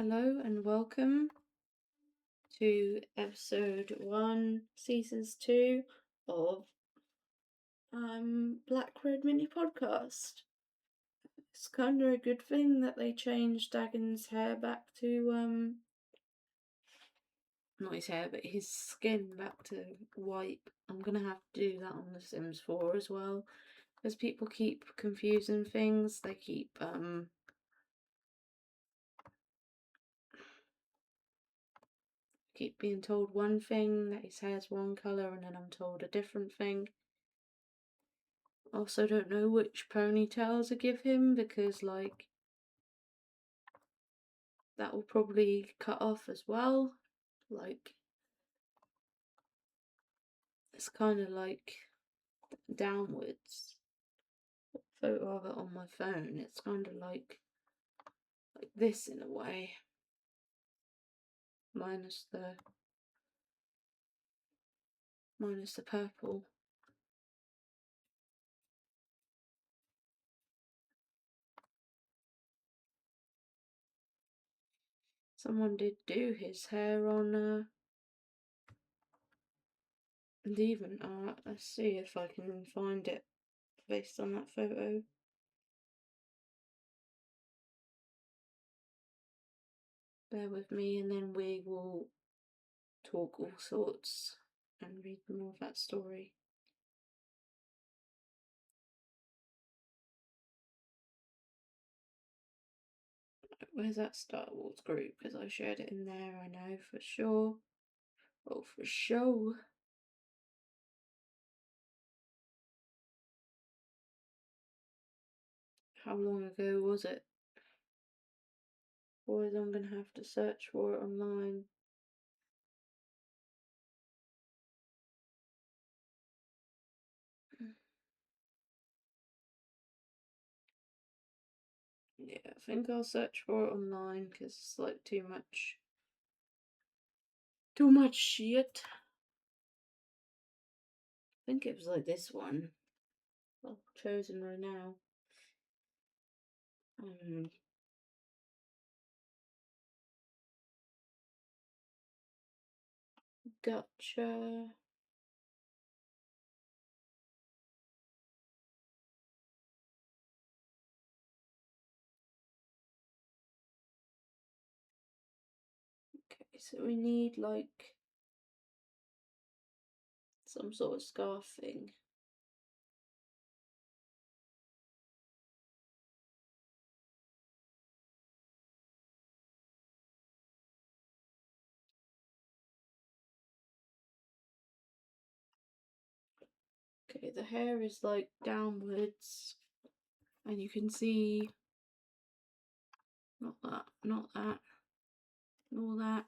Hello and welcome to episode 1, seasons 2 of Blackredmintypodcast. It's kind of a good thing that they changed Dagon's hair back to not his hair, but his skin back to white. I'm gonna have to do that on The Sims 4 as well, because people keep confusing things. They keep being told one thing, that his hair's one colour, and then I'm told a different thing. Also don't know which ponytail to give him, because like that will probably cut off as well. Like it's kind of like downwards. Photo of it on my phone, it's kind of like this in a way, minus the purple. Someone did do his hair on Devon Art. Let's see if I can find it based on that photo. Bear with me, and then we will talk all sorts and read more of that story. Where's that Star Wars group? Because I shared it in there, I know for sure. Oh, for sure. How long ago was it? Boys, I'm gonna have to search for it online. Yeah, I think I'll search for it online because it's like too much shit. I think it was like this one. I've chosen right now. Gotcha. Okay, so we need like some sort of scarf thing. Okay, the hair is like downwards, and you can see not that, all that.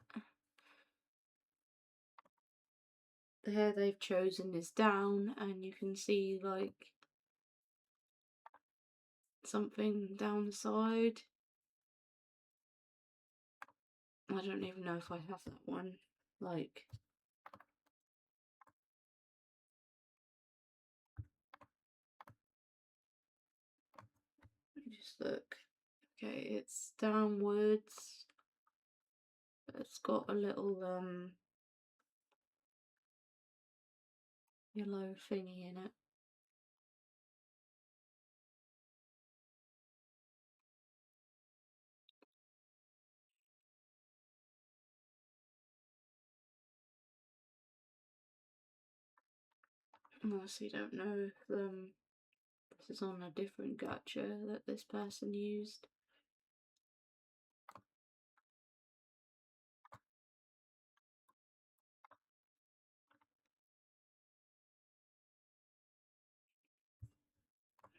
The hair they've chosen is down, and you can see like something down the side. I don't even know if I have that one. Like, let me just look. Okay, it's downwards. It's got a little yellow thingy in it. Honestly, don't know if this is on a different gacha that this person used.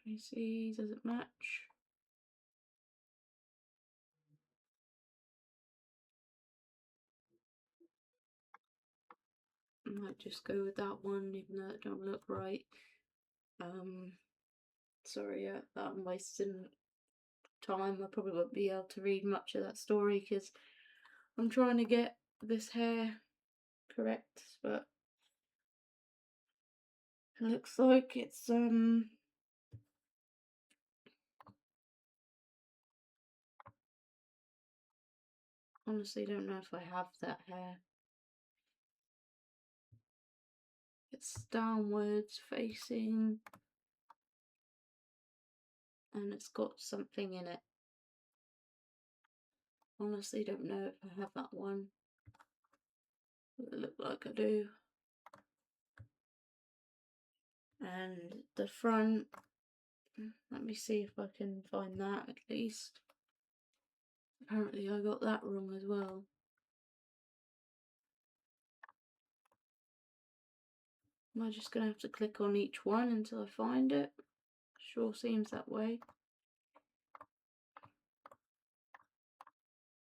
Let me see, does it match? I might just go with that one, even though it don't look right. Sorry, that I'm wasting time. I probably won't be able to read much of that story because I'm trying to get this hair correct, but it looks like it's honestly don't know if I have that hair. It's downwards facing and it's got something in it. Honestly don't know if I have that one. It look like I do. And the front, let me see if I can find that at least. Apparently I got that wrong as well. Am I just going to have to click on each one until I find it? Sure seems that way.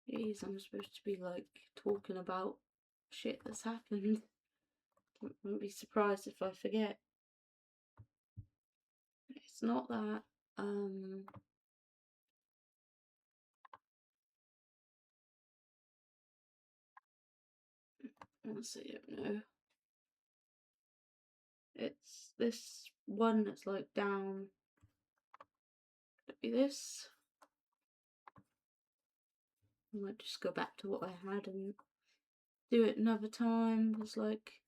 Jeez, I'm supposed to be like talking about shit that's happened. Wouldn't be surprised if I forget. It's not that. Honestly, I don't know. It's this one that's like down. Could it be this? I might just go back to what I had and do it another time. It's like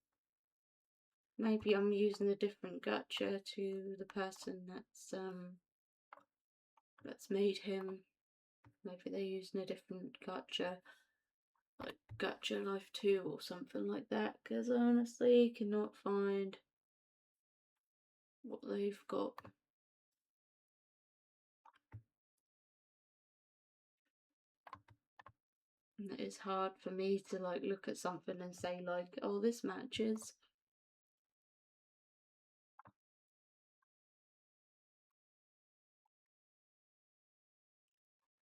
maybe I'm using a different gacha to the person that's made him. Maybe they're using a different gacha, like Gacha Life 2 or something like that, because I honestly cannot find what they've got. And it is hard for me to like look at something and say like, oh, this matches.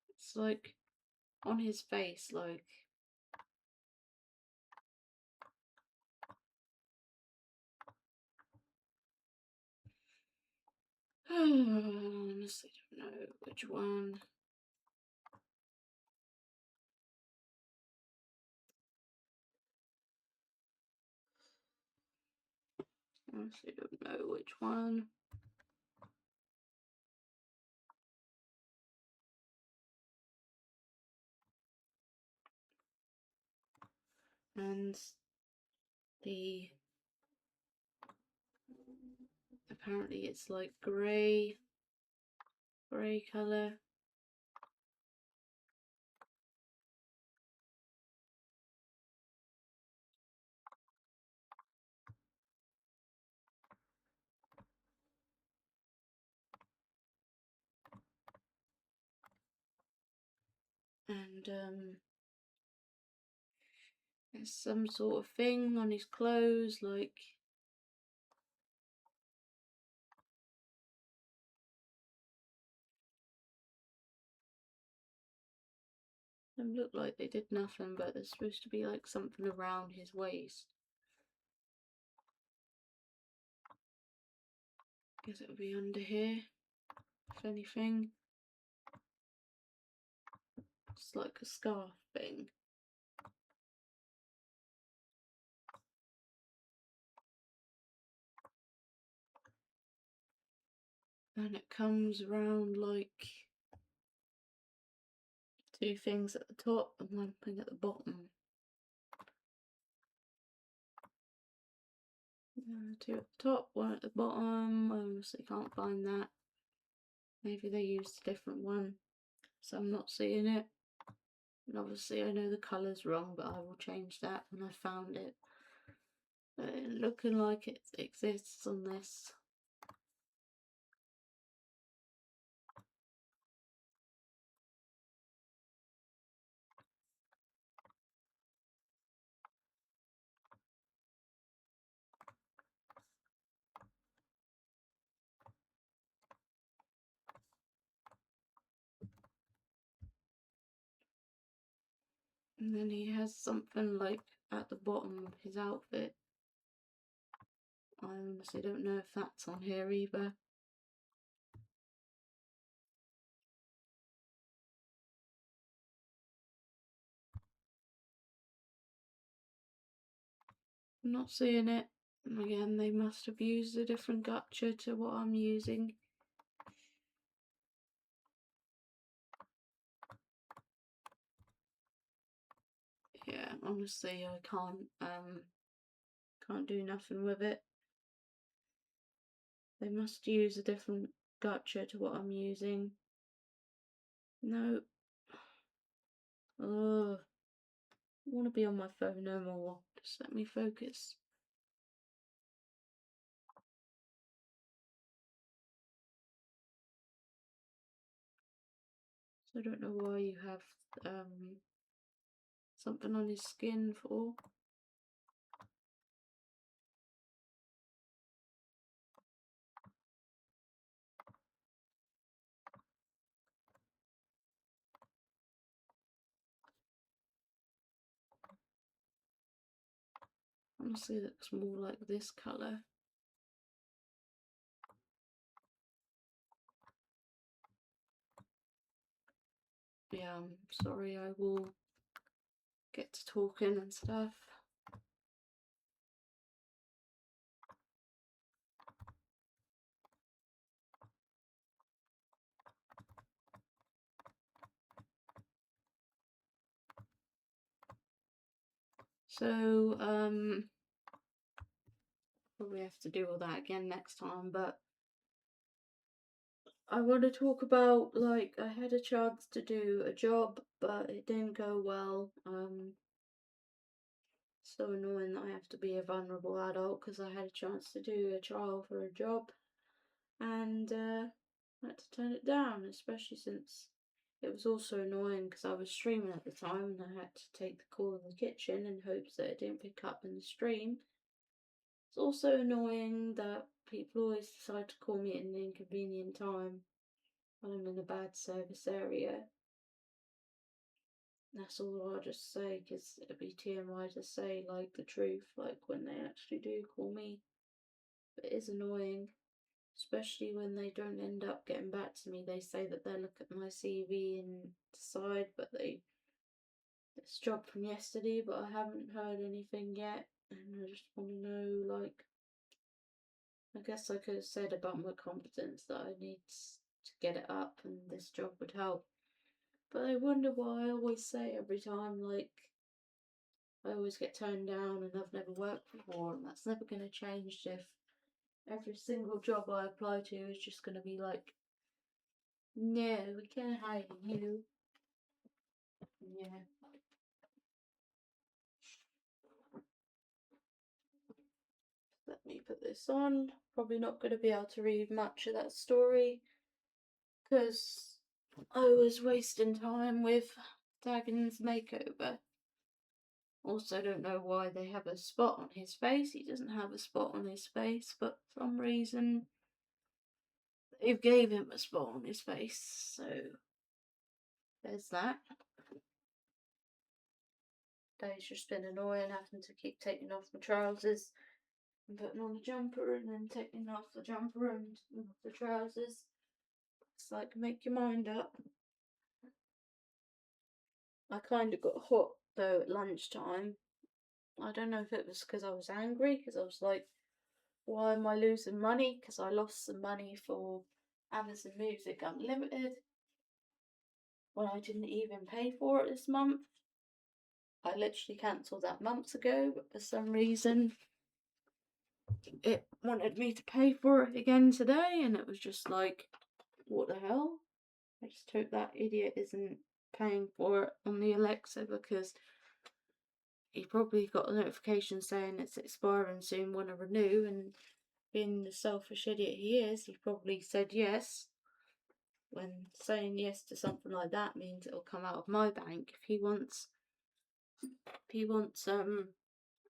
It's like on his face, like honestly don't know which one. Honestly don't know which one. And the apparently it's like grey colour. And there's some sort of thing on his clothes, like them look like they did nothing, but there's supposed to be like something around his waist. Guess it would be under here, if anything. It's like a scarf thing. And it comes around like two things at the top and one thing at the bottom. Two at the top, one at the bottom. I honestly can't find that. Maybe they used a different one, so I'm not seeing it. And obviously I know the colour's wrong, but I will change that when I found it. But it's looking like it exists on this. And then he has something like at the bottom of his outfit. I honestly don't know if that's on here either. I'm not seeing it. Again, they must have used a different gacha to what I'm using. honestly, I can't do nothing with it. They must use a different gotcha to what I'm using. No. Oh, I want to be on my phone no more. Just let me focus. So I don't know why you have something on his skin for. Honestly, it looks more like this colour. Yeah, I'm sorry, I will get to talking and stuff. So, probably have to do all that again next time, but I want to talk about, like, I had a chance to do a job, but it didn't go well. So annoying that I have to be a vulnerable adult because I had a chance to do a trial for a job and I had to turn it down, especially since it was also annoying because I was streaming at the time and I had to take the call in the kitchen in hopes that it didn't pick up in the stream. It's also annoying that people always decide to call me at an inconvenient time when I'm in a bad service area. That's all I'll just say, because it'd be TMI to say, like, the truth, like, when they actually do call me. But it is annoying, especially when they don't end up getting back to me. They say that they'll look at my CV and decide, but it's job from yesterday, but I haven't heard anything yet, and I just want to know, like, I guess I could have said about my competence that I need to get it up and this job would help. But I wonder why I always say every time, like, I always get turned down and I've never worked before, and that's never going to change if every single job I apply to is just going to be like, no, we can't hire you. Yeah. Let me put this on. Probably not going to be able to read much of that story because I was wasting time with Dagon's makeover. Also, don't know why they have a spot on his face. He doesn't have a spot on his face, but for some reason they gave him a spot on his face. So there's that. Day's just been annoying having to keep taking off my trousers and putting on a jumper and then taking off the jumper and the trousers. It's like, make your mind up. I kind of got hot though at lunchtime. I don't know if it was because I was angry, because I was like, why am I losing money? Because I lost some money for Amazon Music Unlimited when I didn't even pay for it this month. I literally cancelled that months ago, but for some reason it wanted me to pay for it again today, and it was just like, what the hell? I just hope that idiot isn't paying for it on the Alexa, because he probably got a notification saying it's expiring soon, want to renew, and being the selfish idiot he is, he probably said yes, when saying yes to something like that means it'll come out of my bank. If he wants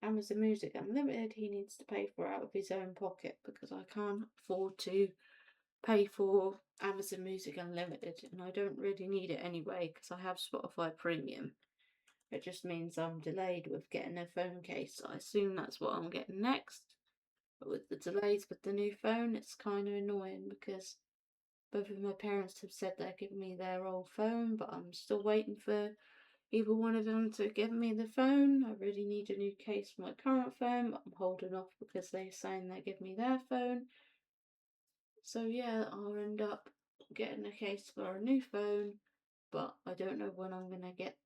Amazon Music Unlimited, he needs to pay for it out of his own pocket, because I can't afford to pay for Amazon Music Unlimited, and I don't really need it anyway because I have Spotify Premium. It just means I'm delayed with getting a phone case. I assume that's what I'm getting next. But with the delays with the new phone, it's kind of annoying because both of my parents have said they're giving me their old phone, but I'm still waiting for either one of them to give me the phone. I really need a new case for my current phone, but I'm holding off because they're saying they give me their phone. So yeah, I'll end up getting a case for a new phone, but I don't know when I'm going to get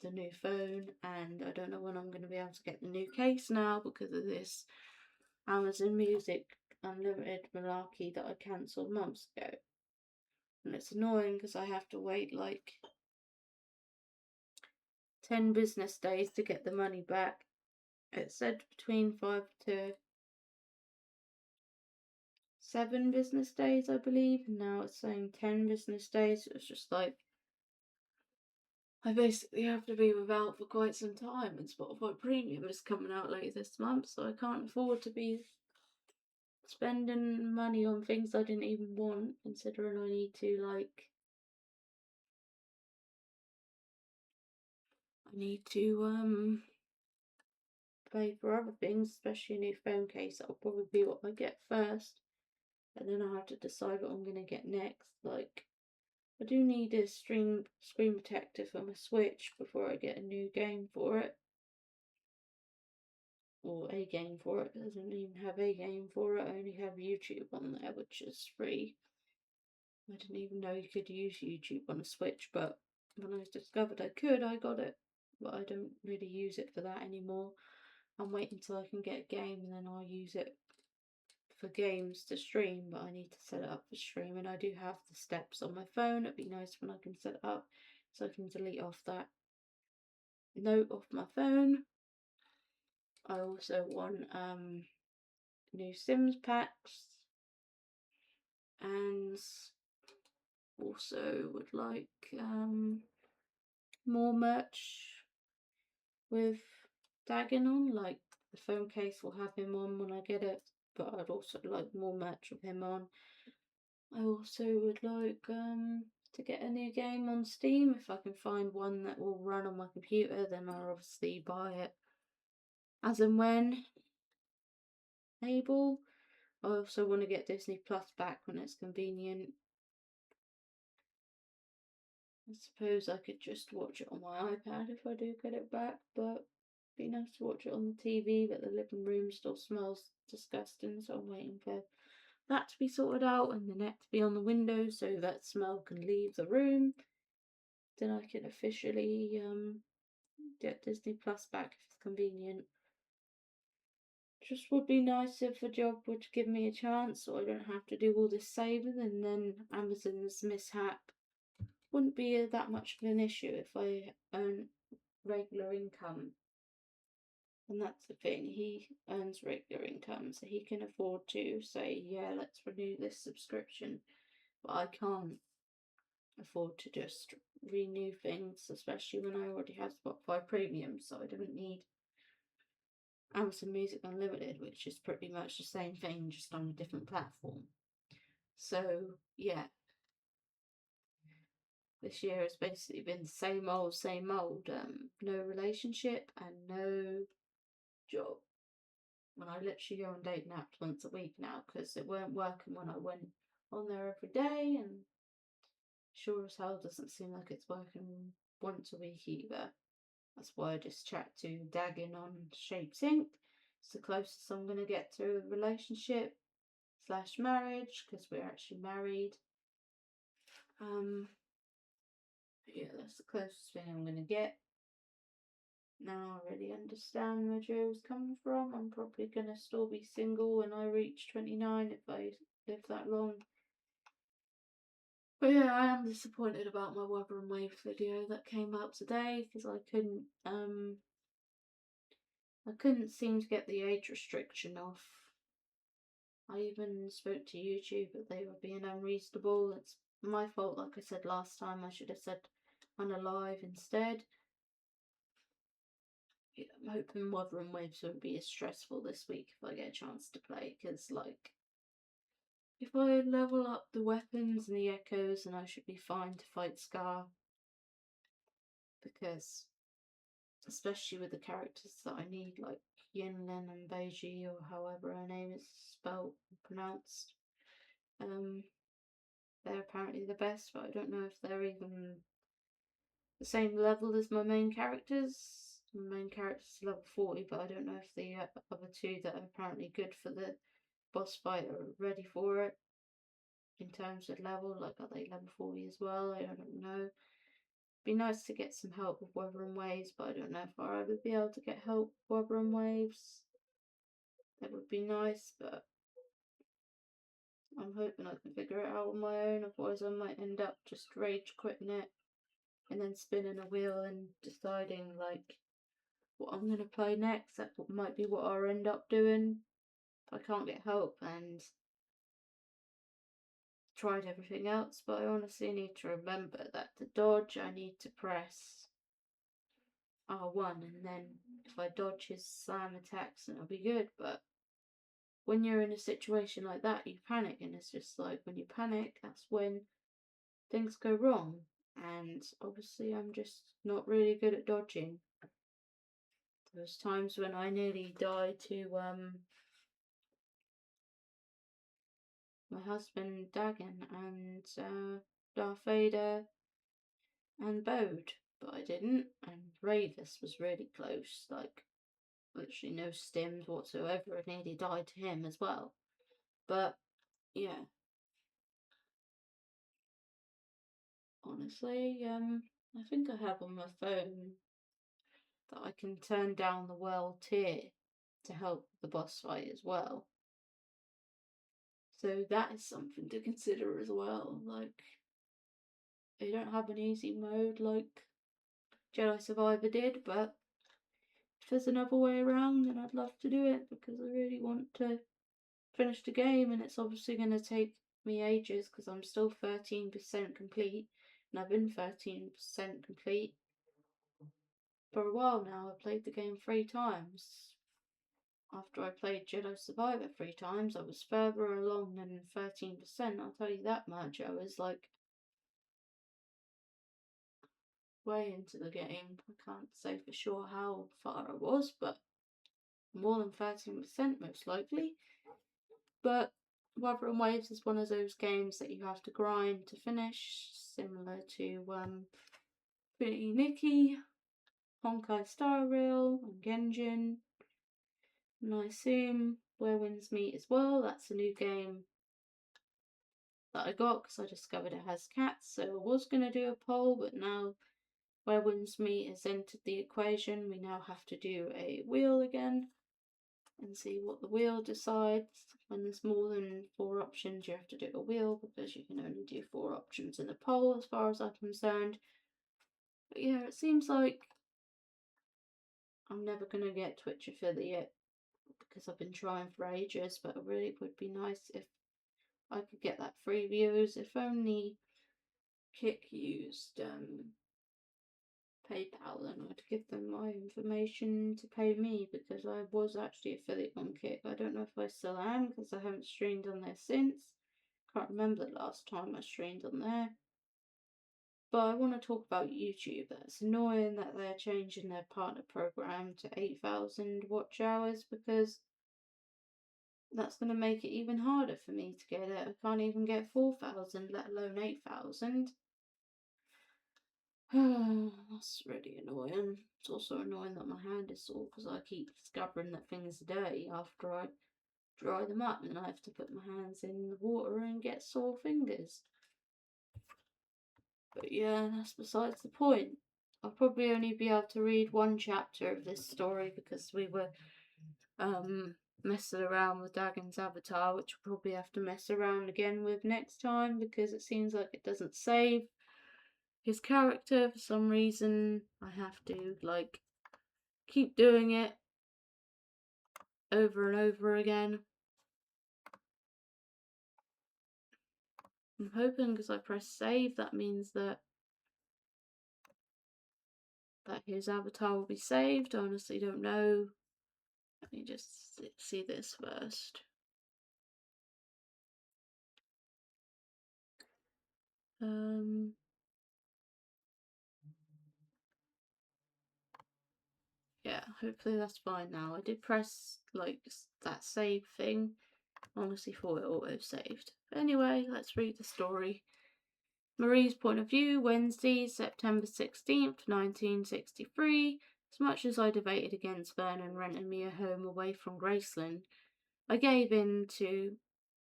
the new phone, and I don't know when I'm going to be able to get the new case now because of this Amazon Music Unlimited malarkey that I cancelled months ago. And it's annoying because I have to wait like 10 business days to get the money back. It said between 5 to 7 business days, I believe, and now it's saying 10 business days. It's just like I basically have to be without for quite some time, and Spotify Premium is coming out later this month, so I can't afford to be spending money on things I didn't even want, considering I need to pay for other things, especially a new phone case. That'll probably be what I get first, and then I'll have to decide what I'm going to get next. Like, I do need a screen protector for my Switch before I get a new game for it. Or a game for it. It doesn't even have a game for it. I only have YouTube on there, which is free. I didn't even know you could use YouTube on a Switch, but when I discovered I could, I got it. But I don't really use it for that anymore. I'm waiting until I can get a game and then I'll use it for games to stream, but I need to set it up for streaming. I do have the steps on my phone. It'd be nice when I can set it up so I can delete off that note off my phone. I also want new Sims packs, and also would like more merch with Dagon on, like the phone case will have him on when I get it, but I'd also like more merch with him on. I also would like to get a new game on Steam. If I can find one that will run on my computer, then I'll obviously buy it as and when able. I also want to get Disney Plus back when it's convenient. I suppose I could just watch it on my iPad if I do get it back, but it'd be nice to watch it on the TV, but the living room still smells disgusting, so I'm waiting for that to be sorted out and the net to be on the window so that smell can leave the room. Then I can officially get Disney Plus back if it's convenient. Just would be nice if a job would give me a chance so I don't have to do all this saving, and then Amazon's mishap wouldn't be that much of an issue if I earn regular income. And that's the thing, he earns regular income, so he can afford to say, yeah, let's renew this subscription. But I can't afford to just renew things, especially when I already have Spotify Premium, so I don't need Amazon Music Unlimited, which is pretty much the same thing, just on a different platform. So, yeah. This year has basically been the same old, no relationship and no job. When I literally go on date naps once a week now because it weren't working when I went on there every day, and sure as hell doesn't seem like it's working once a week either. That's why I just chat to Dagon on Shape Sync. It's the closest I'm going to get to a relationship / marriage because we're actually married. Yeah, that's the closest thing I'm going to get. Now I really understand where Joe's coming from. I'm probably going to still be single when I reach 29 if I live that long. But yeah, I am disappointed about my Weather and Waves video that came out today because I couldn't seem to get the age restriction off. I even spoke to YouTube, but they were being unreasonable. It's my fault, like I said last time. I should have said unalive instead. Yeah, I'm hoping Weather and Waves won't be as stressful this week if I get a chance to play, because, like, if I level up the weapons and the echoes, then I should be fine to fight Scar. Because, especially with the characters that I need, like Yinlin and Beiji, or however her name is spelled and pronounced, they're apparently the best, but I don't know if they're even the same level as my main characters. My main character's level 40, but I don't know if the other two that are apparently good for the boss fight are ready for it in terms of level. Like, are they level 40 as well? I don't know. be nice to get some help with Wuthering Waves, but I don't know if I'll ever be able to get help with Wuthering Waves. That would be nice, but I'm hoping I can figure it out on my own, otherwise I might end up just rage quitting it and then spinning a wheel and deciding like what I'm going to play next. That might be what I'll end up doing if I can't get help and tried everything else. But I honestly need to remember that to dodge I need to press R1, and then if I dodge his slam attacks then I'll be good. But when you're in a situation like that, you panic, and it's just like when you panic, that's when things go wrong. And obviously I'm just not really good at dodging. There's times when I nearly died to my husband Dagon and Darth Vader and Bode, but I didn't. And Ravis was really close, like literally no stims whatsoever. I nearly died to him as well. But yeah, honestly, I think I have on my phone that I can turn down the world tier to help the boss fight as well. So that is something to consider as well. Like, they don't have an easy mode like Jedi Survivor did, but if there's another way around, then I'd love to do it because I really want to finish the game, and it's obviously going to take me ages because I'm still 13% complete, and I've been 13% complete for a while now. I played the game 3 times. After I played Jedi Survivor 3 times, I was further along than 13%, I'll tell you that much. I was like way into the game. I can't say for sure how far I was, but more than 13% most likely. But Wuthering Waves is one of those games that you have to grind to finish, similar to Pretty Nikki, Honkai Star Rail, and Genjin. And I assume Where Winds Meet as well. That's a new game that I got because I discovered it has cats. So I was going to do a poll, but now Where Winds Meet has entered the equation, we now have to do a wheel again and see what the wheel decides. When there's more than 4 options, you have to do a wheel because you can only do 4 options in a poll as far as I'm concerned. But yeah, it seems like I'm never going to get Twitch affiliate because I've been trying for ages, but it really would be nice if I could get that free views. If only Kick used PayPal, and I'd give them my information to pay me because I was actually affiliate on Kick. I don't know if I still am because I haven't streamed on there since. Can't remember the last time I streamed on there. But I want to talk about YouTube. It's annoying that they're changing their partner program to 8,000 watch hours because that's going to make it even harder for me to get it. I can't even get 4,000, let alone 8,000. That's really annoying. It's also annoying that my hand is sore because I keep discovering that things are dirty after I dry them up, and I have to put my hands in the water and get sore fingers. But yeah, that's besides the point. I'll probably only be able to read 1 chapter of this story because we were messing around with Dagon's avatar, which we'll probably have to mess around again with next time because it seems like it doesn't save his character for some reason. I have to like keep doing it over and over again. I'm hoping because I press save that means that his avatar will be saved. I honestly don't know. Let me just see this first. Yeah, hopefully that's fine now. I did press like that save thing. Honestly thought it auto-saved. But anyway, let's read the story. Marie's point of view, Wednesday, September 16th, 1963. As much as I debated against Vernon renting me a home away from Graceland, I gave in to,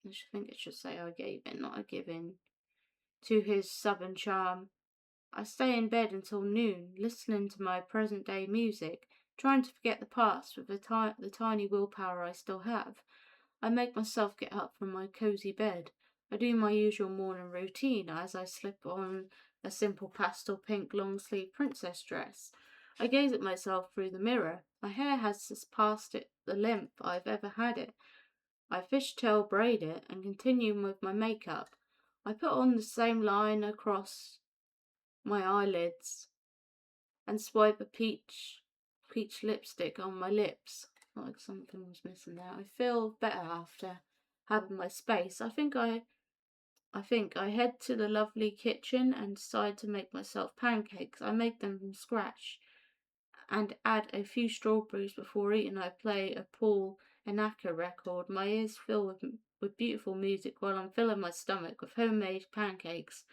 I think it should say I gave in, not I give in, to his southern charm. I stay in bed until noon, listening to my present-day music, trying to forget the past with the tiny willpower I still have. I make myself get up from my cosy bed. I do my usual morning routine as I slip on a simple pastel pink long-sleeve princess dress. I gaze at myself through the mirror. My hair has surpassed the length I've ever had it. I fishtail braid it and continue with my makeup. I put on the same line across my eyelids and swipe a peach lipstick on my lips. Like something was missing there. I feel better after having my space. I think I head to the lovely kitchen and decide to make myself pancakes. I make them from scratch and add a few strawberries before eating. I play a Paul Anaka record. My ears fill with beautiful music while I'm filling my stomach with homemade pancakes.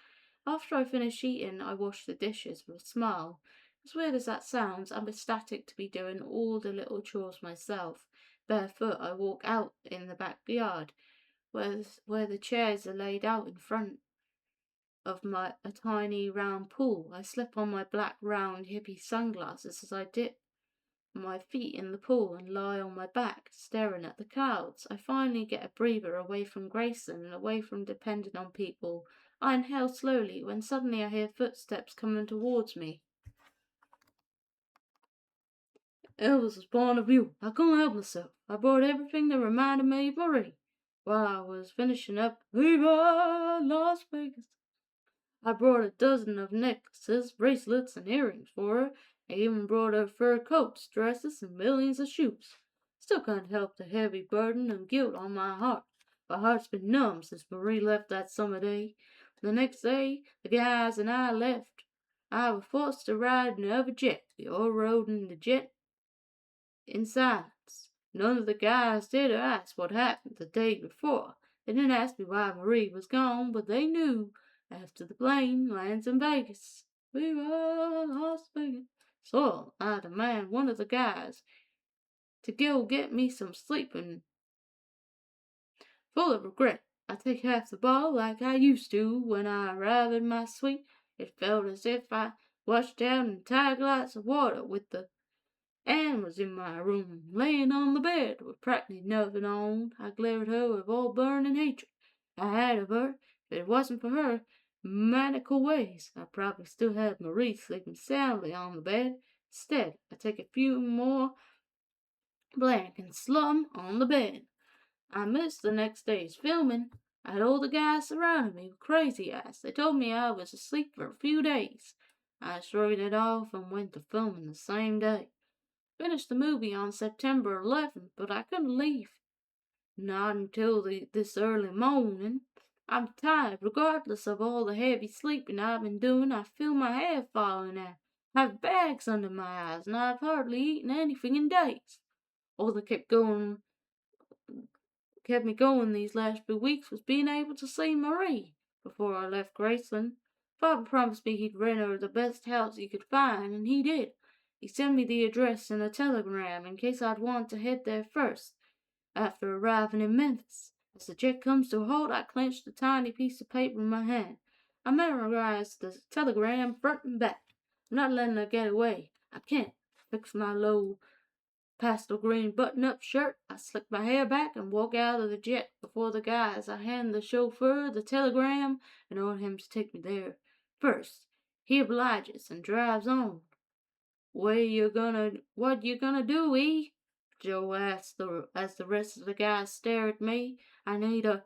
After I finish eating, I wash the dishes with a smile. As weird as that sounds, I'm ecstatic to be doing all the little chores myself. Barefoot, I walk out in the backyard, where the chairs are laid out in front of a tiny round pool. I slip on my black round hippie sunglasses as I dip my feet in the pool and lie on my back, staring at the clouds. I finally get a breather away from Grayson and away from depending on people. I inhale slowly when suddenly I hear footsteps coming towards me. Elvis was born of you. I couldn't help myself. I brought everything that reminded me of Marie. While I was finishing up Viva Las Vegas, I brought a dozen of necklaces, bracelets, and earrings for her. I even brought her fur coats, dresses, and millions of shoes. Still can't help the heavy burden and guilt on my heart. My heart's been numb since Marie left that summer day. The next day, the guys and I left. I was forced to ride in another jet. We all rode in the jet in silence. None of the guys did ask what happened the day before. They didn't ask me why Marie was gone, but they knew after the plane lands in Vegas. We were Las Vegas. So I demand one of the guys to go get me some sleeping. Full of regret, I take half the ball like I used to when I arrive in my suite. It felt as if I washed down an entire glass of water with the Anne was in my room, laying on the bed with practically nothing on. I glared at her with all burning hatred I had of her. If it wasn't for her maniacal ways, I probably still had Marie sleeping soundly on the bed. Instead, I take a few more blank and slum on the bed. I missed the next day's filming. I had all the guys surrounding me with crazy eyes. They told me I was asleep for a few days. I shrugged it off and went to filming the same day. Finished the movie on September 11th, but I couldn't leave. Not until this early morning. I'm tired, regardless of all the heavy sleeping I've been doing. I feel my hair falling out. I have bags under my eyes, and I've hardly eaten anything in days. All that kept me going these last few weeks was being able to see Marie before I left Graceland. Father promised me he'd rent her the best house he could find, and he did. He sent me the address and a telegram in case I'd want to head there first. After arriving in Memphis, as the jet comes to a halt, I clench the tiny piece of paper in my hand. I memorized the telegram front and back. I'm not letting her get away. I can't. Fix my low pastel green button-up shirt. I slick my hair back and walk out of the jet before the guys. I hand the chauffeur the telegram and order him to take me there first. He obliges and drives on. What you gonna do, E? Joe asked as the rest of the guys stare at me. I need her,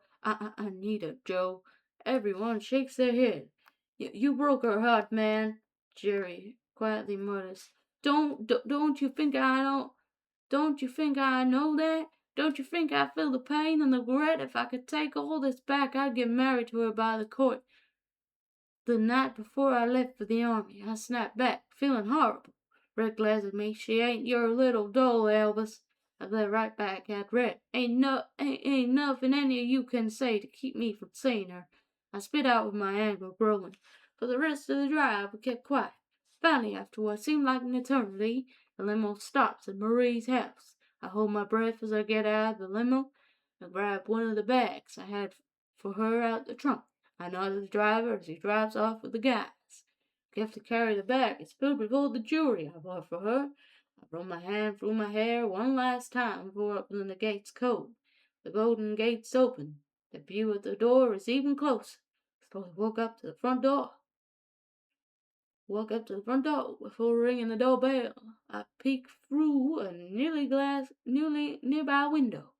Joe. Everyone shakes their head. You broke her heart, man, Jerry quietly mutters. Don't you think I don't? Don't you think I know that? Don't you think I feel the pain and the regret? If I could take all this back, I'd get married to her by the court. The night before I left for the army, I snapped back, feeling horrible. Red glares at me. She ain't your little doll, Elvis. I glared right back at Red. Ain't nothing any of you can say to keep me from seeing her. I spit out with my anger growing. For the rest of the drive, we kept quiet. Finally, after what seemed like an eternity, the limo stops at Marie's house. I hold my breath as I get out of the limo and grab one of the bags I had for her out the trunk. I nod at the driver as he drives off with the guys. You have to carry the bag. It's filled with all the jewelry I bought for her. I run my hand through my hair one last time before opening the gates cold. The golden gates open. The view at the door is even closer. So I walk up to the front door. Before ringing the doorbell. I peek through a nearby window.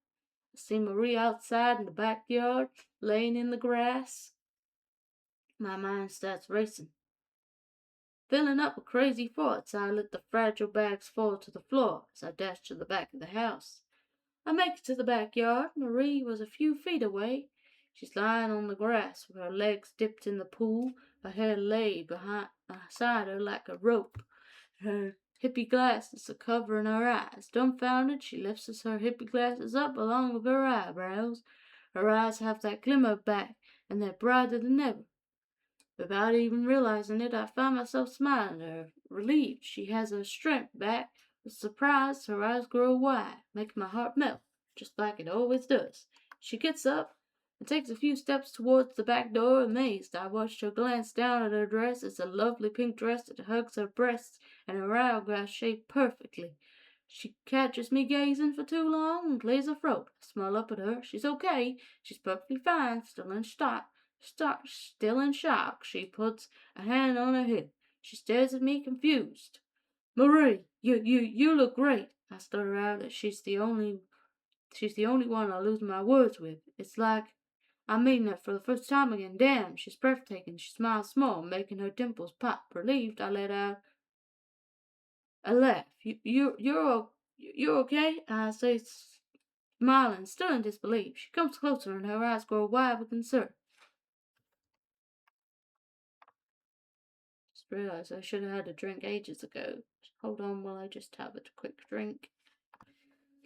I see Marie outside in the backyard, laying in the grass. My mind starts racing. Filling up with crazy thoughts, I let the fragile bags fall to the floor as I dash to the back of the house. I make it to the backyard. Marie was a few feet away. She's lying on the grass with her legs dipped in the pool, her hair laid beside her like a rope. Her hippie glasses are covering her eyes. Dumbfounded, she lifts her hippie glasses up along with her eyebrows. Her eyes have that glimmer back, and they're brighter than ever. Without even realizing it, I find myself smiling at her, relieved she has her strength back. With surprise, her eyes grow wide, making my heart melt, just like it always does. She gets up and takes a few steps towards the back door. Amazed, I watched her glance down at her dress. It's a lovely pink dress that hugs her breasts and her hourglass shaped perfectly. She catches me gazing for too long and clears her throat. I smile up at her. She's okay. She's perfectly fine, still in shock. She puts a hand on her hip. She stares at me confused. Marie, you look great. I stutter out that she's the only one I lose my words with. It's like I'm meeting her for the first time again. Damn, she's breathtaking. She smiles small, making her dimples pop. Relieved, I let out a laugh. You're okay? I say, smiling, still in disbelief. She comes closer and her eyes grow wide with concern. Just realized I should have had a drink ages ago. Hold on while I just have a quick drink.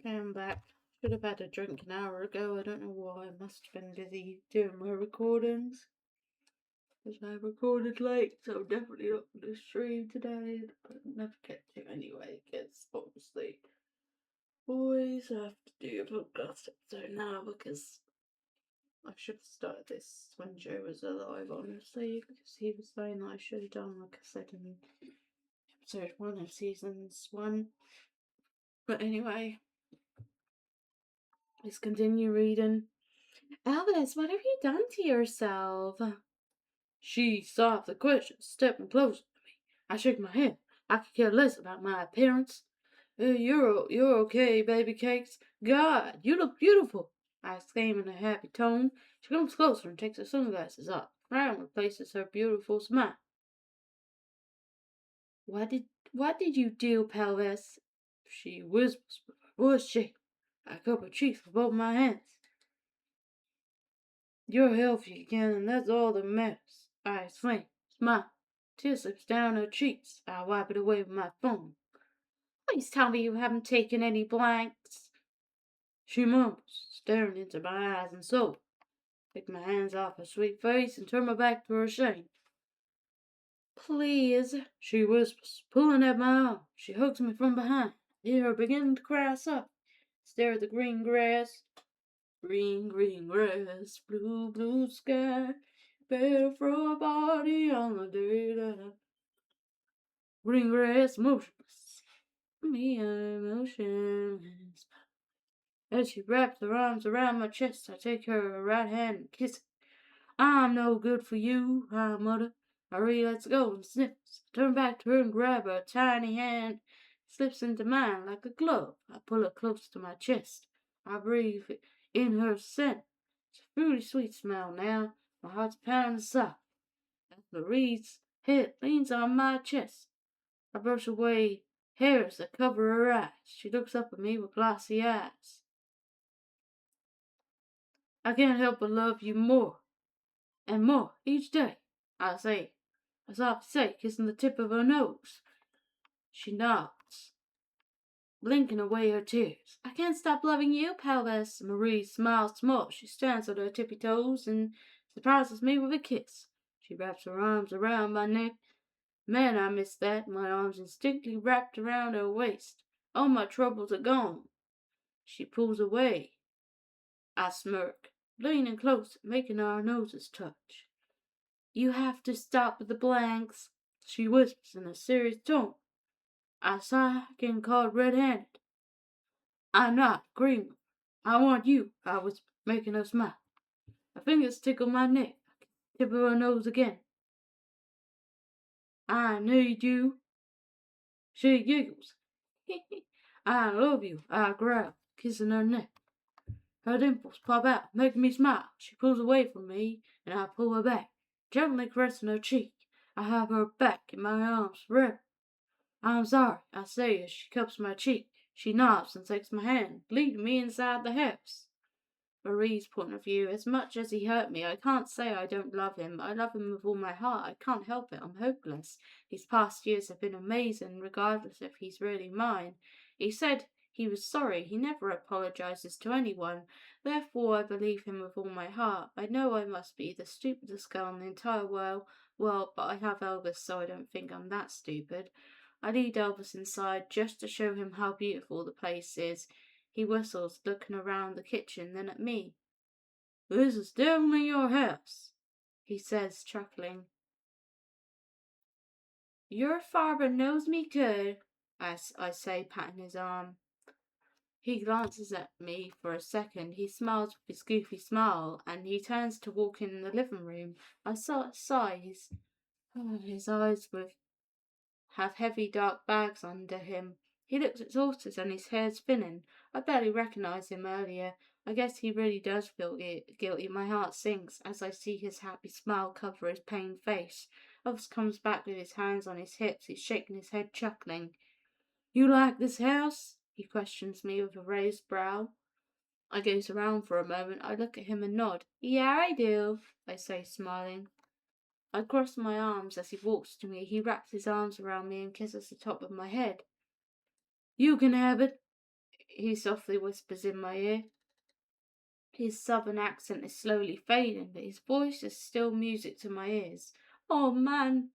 Okay, I'm back. Should have had a drink an hour ago. I don't know why. I must have been busy doing my recordings. Because I recorded late, so I'm definitely not going to stream today. But I'll never get to anyway, because obviously always have to do a podcast episode now, because I should have started this when Joe was alive, honestly, because he was saying that I should have done, like I said, in episode 1 of seasons 1. But anyway, let's continue reading. Alice, what have you done to yourself? She solved the question, stepping closer to me. I shook my head. I could care less about my appearance. You're okay, baby cakes. God, you look beautiful, I exclaim in a happy tone. She comes closer and takes her sunglasses off. Frown replaces her beautiful smile. What did you do, Pelvis? She whispers with her voice shaking. I cup her cheeks with both my hands. You're healthy again, and that's all that matters, I exclaim, smile. Tear slips down her cheeks. I wipe it away with my phone. Please tell me you haven't taken any blanks. She mumbles, staring into my eyes and soul. Pick my hands off her sweet face and turn my back to her shame. Please, she whispers, pulling at my arm. She hugs me from behind. I hear her beginning to cry soft. Stare at the green grass. Green, green grass, blue, blue sky. Better for a body on the day that green grass motionless. Me, I'm motionless. As she wraps her arms around my chest, I take her right hand and kiss it. I'm no good for you, I mutter. Marie lets go and sniffs. I turn back to her and grab her tiny hand. It slips into mine like a glove. I pull her close to my chest. I breathe in her scent. It's a fruity sweet smell now. My heart's pounding soft. As Marie's head leans on my chest, I brush away hairs that cover her eyes. She looks up at me with glossy eyes. I can't help but love you more and more each day, I softly say, kissing the tip of her nose. She nods, blinking away her tears. I can't stop loving you, Pelvis. Marie smiles small. She stands on her tippy toes and surprises me with a kiss. She wraps her arms around my neck. Man, I miss that. My arms instinctively wrapped around her waist. All my troubles are gone. She pulls away. I smirk, leaning closer, making our noses touch. You have to stop with the blanks. she whispers in a serious tone. I sigh, getting caught red-handed. I'm not agreeing with her. I want you, I whisper, making her smile. Her fingers tickle my neck. Tip of her nose again. I need you. She giggles. I love you, I growl, kissing her neck. Her dimples pop out, making me smile. She pulls away from me, and I pull her back, gently caressing her cheek. I have her back in my arms forever. I'm sorry, I say as she cups my cheek. She nods and takes my hand, leading me inside the house. Marie's point of view, as much as he hurt me, I can't say I don't love him. I love him with all my heart. I can't help it. I'm hopeless. These past years have been amazing, regardless if he's really mine. He said he was sorry. He never apologizes to anyone. Therefore, I believe him with all my heart. I know I must be the stupidest girl in the entire world, but I have Elvis, so I don't think I'm that stupid. I lead Elvis inside just to show him how beautiful the place is. He whistles, looking around the kitchen, then at me. This is definitely your house, he says, chuckling. Your father knows me good, I say, patting his arm. He glances at me for a second. He smiles with his goofy smile, and he turns to walk in the living room. I sigh. His eyes have heavy dark bags under him. He looks exhausted and his hair's thinning. I barely recognized him earlier. I guess he really does feel guilty. My heart sinks as I see his happy smile cover his pained face. Elvis comes back with his hands on his hips. He's shaking his head, chuckling. You like this house? He questions me with a raised brow. I gaze around for a moment. I look at him and nod. Yeah, I do, I say, smiling. I cross my arms as he walks to me. He wraps his arms around me and kisses the top of my head. You can have it, he softly whispers in my ear. His southern accent is slowly fading, but his voice is still music to my ears. Oh man,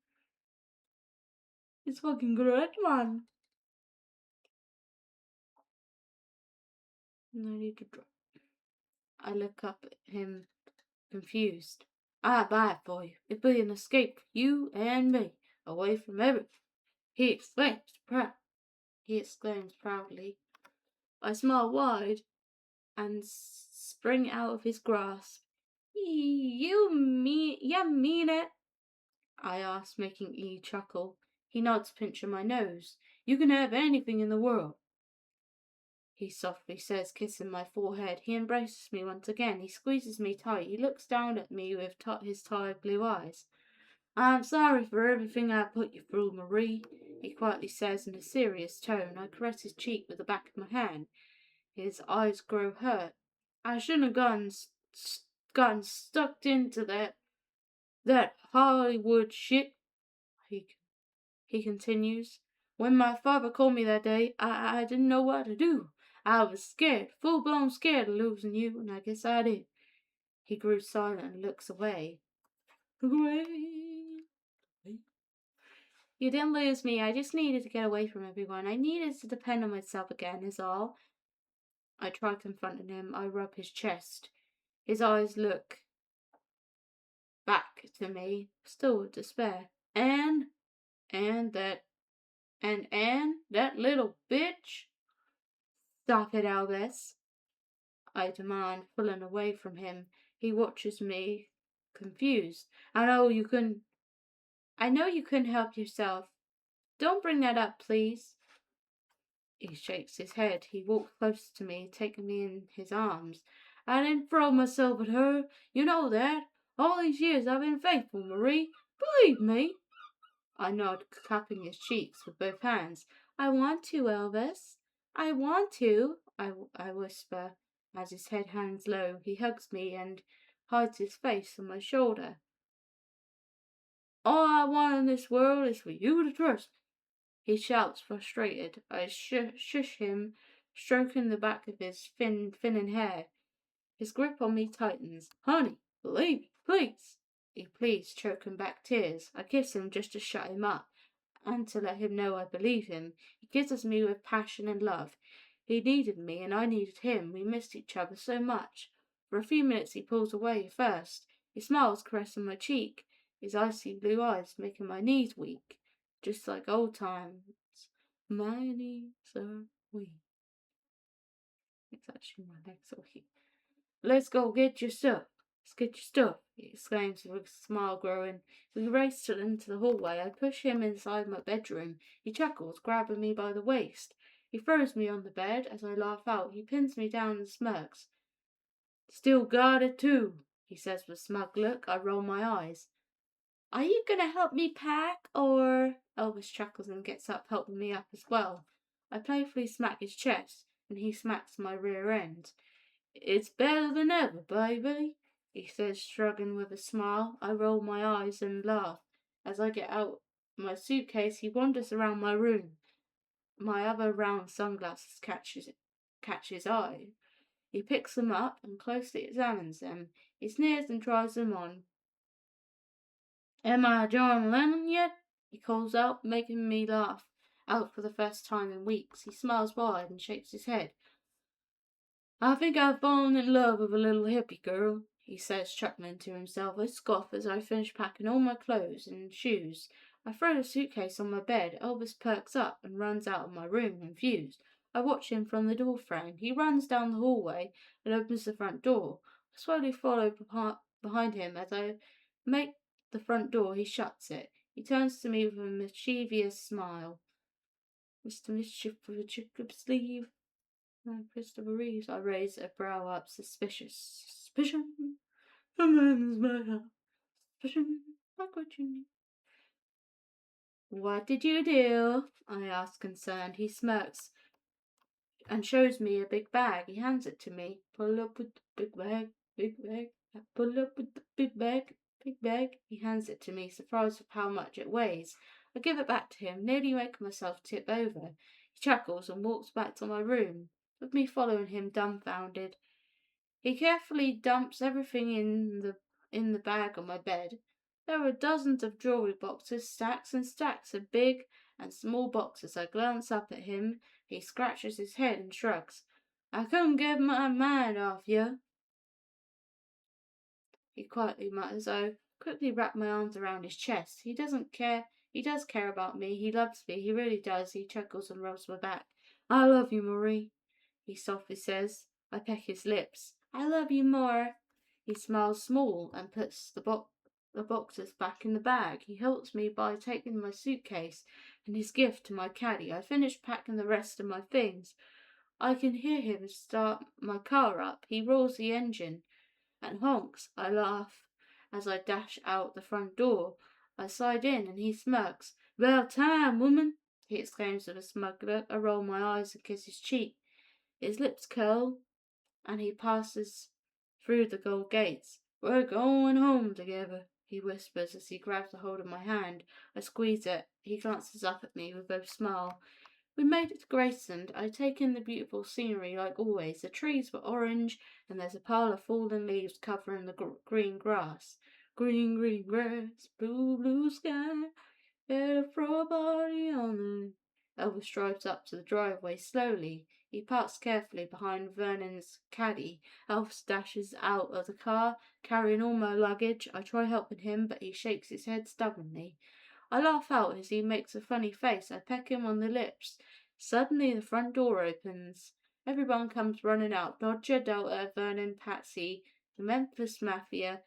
it's fucking great, man. No need to drop. I look up at him, confused. I buy it for you. It'd be an escape for you and me, away from everything. He exclaims proudly. I smile wide and spring out of his grasp. You mean it? I ask, making E chuckle. He nods, pinching my nose. You can have anything in the world, he softly says, kissing my forehead. He embraces me once again. He squeezes me tight. He looks down at me with his tired blue eyes. I'm sorry for everything I put you through, Marie, he quietly says in a serious tone. I caress his cheek with the back of my hand. His eyes grow hurt. I shouldn't have gotten stuck into that Hollywood shit, he continues. When my father called me that day, I didn't know what to do. I was scared, full-blown scared of losing you, and I guess I did. He grew silent and looks away. You didn't lose me. I just needed to get away from everyone. I needed to depend on myself again, is all. I try confronting him. I rub his chest. His eyes look back to me, still with despair. And that little bitch. Stop it, Albus, I demand, pulling away from him. He watches me, confused. I know you couldn't help yourself. Don't bring that up, please. He shakes his head. He walks close to me, taking me in his arms. I didn't throw myself at her. You know that. All these years I've been faithful, Marie. Believe me. I nod, clapping his cheeks with both hands. I want to, Elvis. I want to, I whisper, as his head hangs low. He hugs me and hides his face on my shoulder. All I want in this world is for you to trust me, he shouts, frustrated. I shush him, stroking the back of his thinning hair. His grip on me tightens. Honey, believe me, please, he pleads, choking back tears. I kiss him just to shut him up and to let him know I believe him. He kisses me with passion and love. He needed me and I needed him. We missed each other so much. For a few minutes he pulls away first. He smiles, caressing my cheek. his icy blue eyes making my knees weak, just like old times. My knees are weak. It's actually my legs are weak. Let's go get your stuff. Let's get your stuff, he exclaims with a smile growing. We race into the hallway. I push him inside my bedroom. He chuckles, grabbing me by the waist. He throws me on the bed. As I laugh out, he pins me down and smirks. Still got it too, he says with a smug look. I roll my eyes. Are you going to help me pack, or... Elvis chuckles and gets up, helping me up as well. I playfully smack his chest, and he smacks my rear end. It's better than ever, baby, he says, shrugging with a smile. I roll my eyes and laugh. As I get out my suitcase, he wanders around my room. My other round sunglasses catch his eye. He picks them up and closely examines them. He sneers and tries them on. Am I John Lennon yet? He calls out, making me laugh out for the first time in weeks. He smiles wide and shakes his head. I think I've fallen in love with a little hippie girl, he says, chuckling to himself. I scoff as I finish packing all my clothes and shoes. I throw the suitcase on my bed. Elvis perks up and runs out of my room, confused. I watch him from the door frame. He runs down the hallway and opens the front door. I slowly follow behind him. As I make the front door, he shuts it. He turns to me with a mischievous smile. Mr. Mischief with a chicken sleeve. Christopher Reeves. I raise a brow up, suspicious. Suspicion? A man's my suspicion. Like what you need. What did you do? I ask, concerned. He smirks and shows me a big bag. He hands it to me. Pull up with the big bag, big bag. Pull up with the big bag, big bag. He hands it to me, surprised with how much it weighs. I give it back to him, nearly making myself tip over. He chuckles and walks back to my room, with me following him dumbfounded. He carefully dumps everything in the bag on my bed. There are dozens of jewelry boxes, stacks and stacks of big and small boxes. I glance up at him. He scratches his head and shrugs. I couldn't get my mind off you, he quietly mutters. I quickly wrap my arms around his chest. He doesn't care. He does care about me. He loves me. He really does. He chuckles and rubs my back. I love you, Marie, he softly says. I peck his lips. I love you more. He smiles small and puts the boxes back in the bag. He helps me by taking my suitcase and his gift to my caddy. I finish packing the rest of my things. I can hear him start my car up. He roars the engine and honks. I laugh as I dash out the front door. I slide in and he smirks. About time, woman, he exclaims with a smug look. I roll my eyes and kiss his cheek. His lips curl and he passes through the gold gates. We're going home together, he whispers as he grabs a hold of my hand. I squeeze it. He glances up at me with a smile. We made it to Graceland. I take in the beautiful scenery like always. The trees were orange, and there's a pile of fallen leaves covering the green grass. Green, green grass, blue, blue sky. Better throw a body on the... Elvis drives up to the driveway slowly. He parks carefully behind Vernon's caddy. Elvis dashes out of the car, carrying all my luggage. I try helping him, but he shakes his head stubbornly. I laugh out as he makes a funny face. I peck him on the lips. Suddenly the front door opens. Everyone comes running out. Dodger, Delta, Vernon, Patsy, the Memphis Mafia,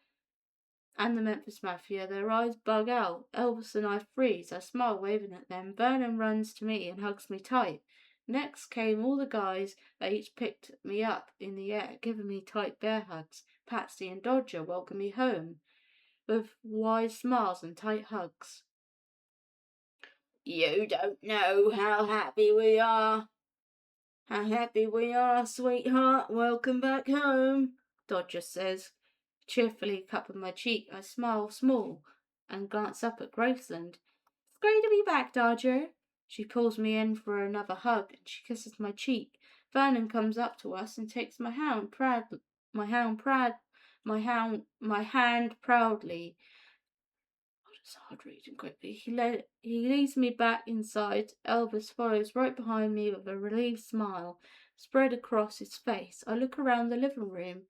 their eyes bug out. Elvis and I freeze. I smile, waving at them. Vernon runs to me and hugs me tight. Next came all the guys. They each picked me up in the air, giving me tight bear hugs. Patsy and Dodger welcomed me home with wide smiles and tight hugs. You don't know how happy we are. How happy we are, sweetheart. Welcome back home, Dodger says, cheerfully cupping my cheek. I smile small and glance up at Graceland. It's great to be back, Dodger. She pulls me in for another hug and she kisses my cheek. Vernon comes up to us and takes my hand proudly. It's hard reading quickly. He leads me back inside. Elvis follows right behind me with a relieved smile spread across his face. I look around the living room.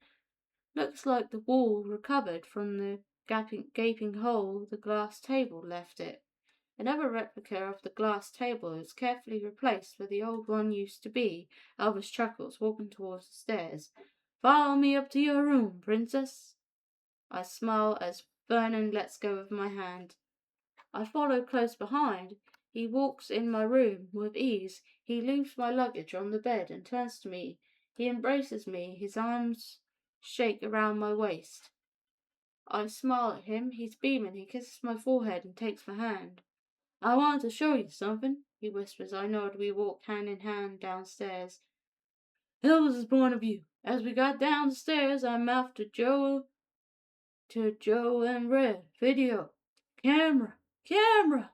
Looks like the wall recovered from the gaping hole the glass table left it. Another replica of the glass table is carefully replaced where the old one used to be. Elvis chuckles, walking towards the stairs. Follow me up to your room, princess. I smile as Vernon lets go of my hand. I follow close behind. He walks in my room with ease. He leaves my luggage on the bed and turns to me. He embraces me. His arms shake around my waist. I smile at him. He's beaming. He kisses my forehead and takes my hand. I want to show you something, he whispers. I nod. We walk hand in hand downstairs. Elvis's point of view. As we got down the stairs, I mouthed to Joe and Red. Video. Camera. Camera.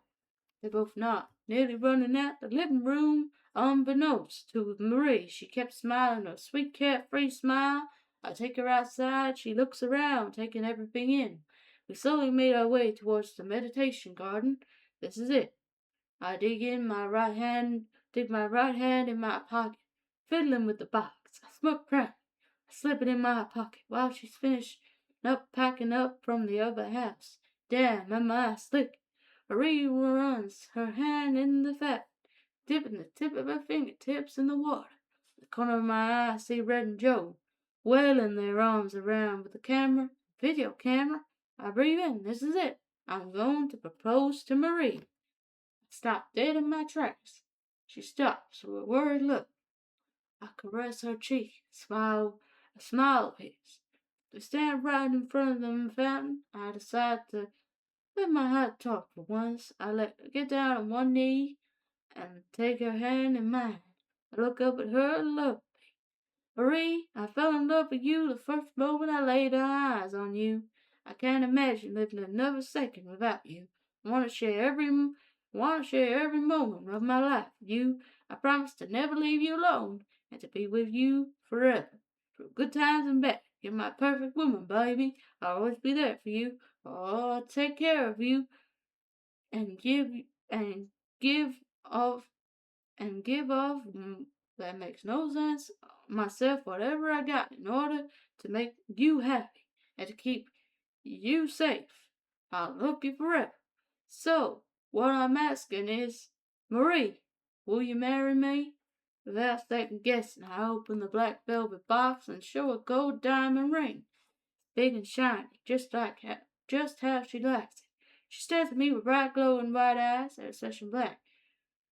They both nod, nearly running out the living room. Unbeknownst to Marie, she kept smiling a sweet carefree smile. I take her outside. She looks around, taking everything in. We slowly made our way towards the meditation garden. This is it. I dig my right hand in my pocket, fiddling with the box. I smoke crack. I slip it in my pocket while she's finished up packing up from the other house. Damn, am I slick. Marie runs her hand in the fat, dipping the tip of her fingertips in the water. The corner of my eye I see Red and Joe, wailing their arms around with the camera, video camera. I breathe in. This is it. I'm going to propose to Marie. Stopped dead in my tracks. She stops with a worried look. I caress her cheek, a smile appears. We stand right in front of the fountain. I decide to let my heart talk for once. I let her get down on one knee and take her hand in mine. I look up at her and love. Marie, I fell in love with you the first moment I laid eyes on you. I can't imagine living another second without you. I want to share every moment of my life with you. I promise to never leave you alone and to be with you forever, through good times and bad. You're my perfect woman, baby. I'll always be there for you. Oh, I'll take care of you and give of give of that makes no sense myself whatever I got in order to make you happy and to keep you safe. I'll love you forever. So, what I'm asking is, Marie, will you marry me? Without second guessing, I open the black velvet box and show a gold diamond ring, big and shiny, just how she likes it. She stares at me with bright glowing white eyes that are session black.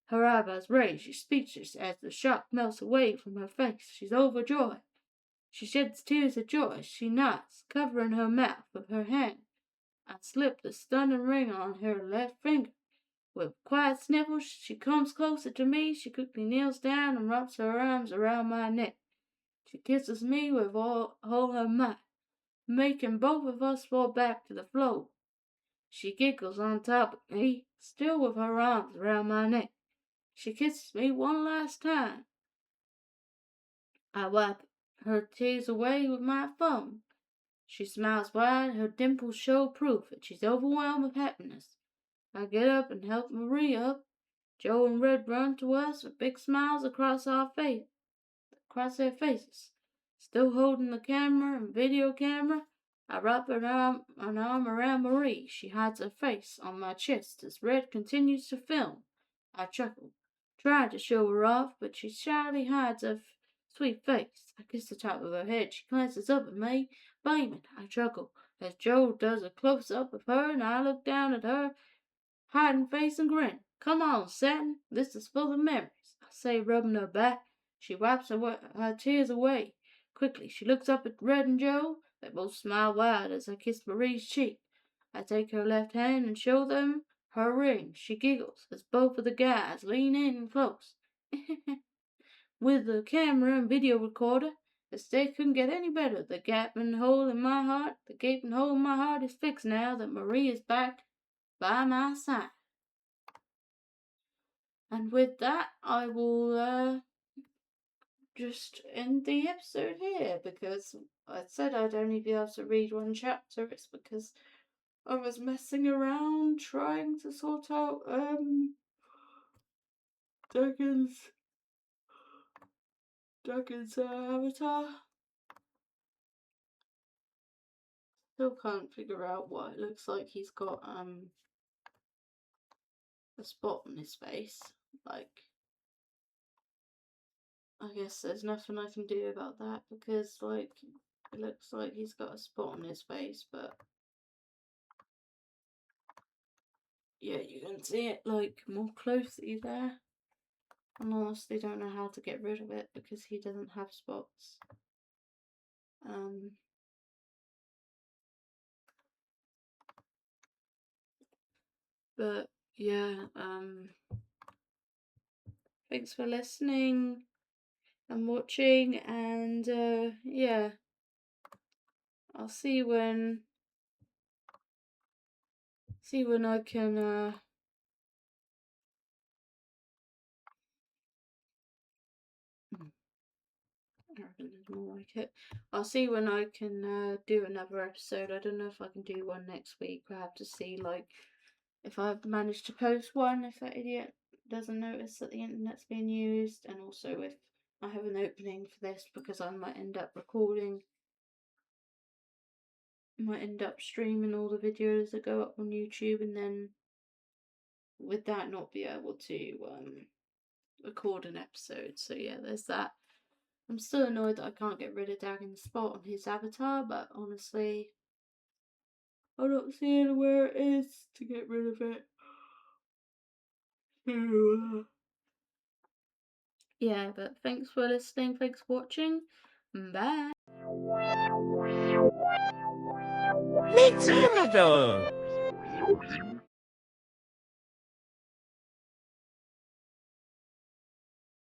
Her eyebrows raise. She's speechless as the shock melts away from her face. She's overjoyed. She sheds tears of joy. She nods, covering her mouth with her hand. I slip the stunning ring on her left finger. With quiet sniffles, she comes closer to me. She quickly kneels down and wraps her arms around my neck. She kisses me with all her might, making both of us fall back to the floor. She giggles on top of me, still with her arms around my neck. She kisses me one last time. I wipe her tears away with my thumb. She smiles wide, her dimples show proof that she's overwhelmed with happiness. I get up and help Marie up. Joe and Red run to us with big smiles across their faces. Still holding the camera and video camera, I wrap an arm around Marie. She hides her face on my chest as Red continues to film. I chuckle, trying to show her off, but she shyly hides her sweet face. I kiss the top of her head. She glances up at me, beaming. I chuckle as Joe does a close-up of her, and I look down at her hiding face and grin. Come on, Satin, this is full of memories, I say, rubbing her back. She wipes her tears away. Quickly, she looks up at Red and Joe. They both smile wide as I kiss Marie's cheek. I take her left hand and show them her ring. She giggles as both of the guys lean in close. With the camera and video recorder, the state couldn't get any better. The gaping hole in my heart is fixed now that Marie is back by my side. And with that, I will just end the episode here because I said I'd only be able to read one chapter. It's because I was messing around trying to sort out Duggan's avatar. Still can't figure out why it looks like he's got a spot on his face. Like, I guess there's nothing I can do about that because, like, it looks like he's got a spot on his face, but yeah, you can see it, like, more closely there. And I honestly don't know how to get rid of it because he doesn't have spots. But yeah, thanks for listening and watching, and yeah, I'll see when I can is more like it. I'll see when I can do another episode. I don't know if I can do one next week. I have to see, like, if I've managed to post one, if that idiot doesn't notice that the internet's being used, and also if I have an opening for this, because I might end up streaming all the videos that go up on YouTube, and then with that not be able to record an episode. So yeah, there's that. I'm still annoyed that I can't get rid of Dagon's spot on his avatar, but honestly, I'm not seeing where it is to get rid of it. So, yeah, but thanks for listening, thanks for watching, bye! Me too,